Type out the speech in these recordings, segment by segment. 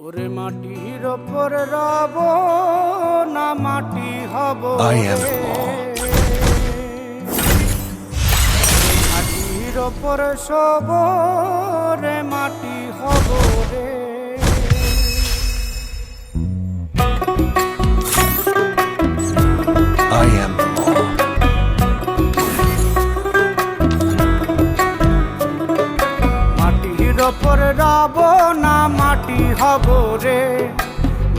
ওরে মাটির ওপর রব না মাটি হব মাটির ওপর সব রে মাটি হব রে I am the law. মাটির ওপর রব না মাটি হব রে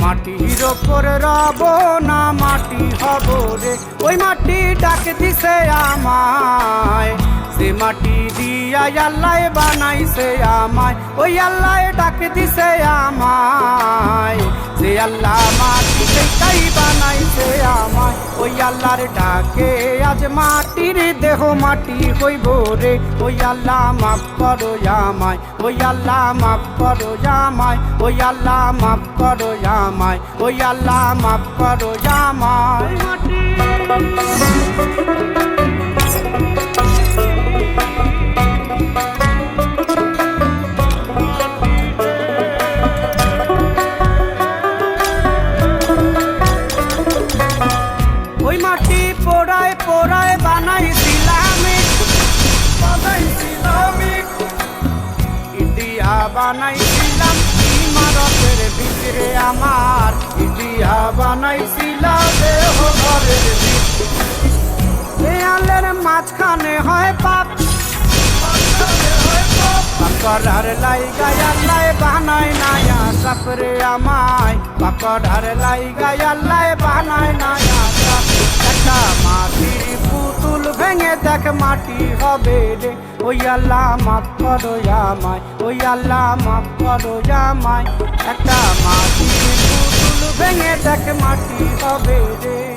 মাটির ওপর রব না মাটি হব রে ওই মাটি ডাক দিছে আমায় সে মাটি দিয়া আল্লাহ বানাইছে আমায় ওই আল্লাহ ডাক দিছে আমায় সে আল্লাহ মাটি তাই বানাইছে আমায় ওই আল্লাহর ডাকে আজ মাটির দেহ মাটি হইব রে ওই আল্লাহ মাফ করো আমায় ওই আল্লাহ মাফ করো আমায় ওই আল্লাহ মাফ করো আমায় ওই আল্লাহ মাফ করো আমায় ওই মাটি পোড়ায় পোড়ায় বানাইছিলাম ইন্ডিয়া বানাইছিলাম ইমারতের ভিতরে আমার ইন্ডিয়া বানাইছিলাম দেহ ঘরের দেয়ালের মাঝখানে হয় পাপ পাকড়ার লাইগায় আল্লাহ বানায় নায়া সাপরে আমায় পাকড়ার লাইগায় আল্লাহ বানায় নায়া সাপ একটা মাটির পুতুল ভেঙে দেখ মাটি হবে রে ওই আল্লাহ মাফ করো আমায় ওই আল্লাহ মাফ করো আমায় একটা মাটির পুতুল ভেঙে দেখ মাটি হবে রে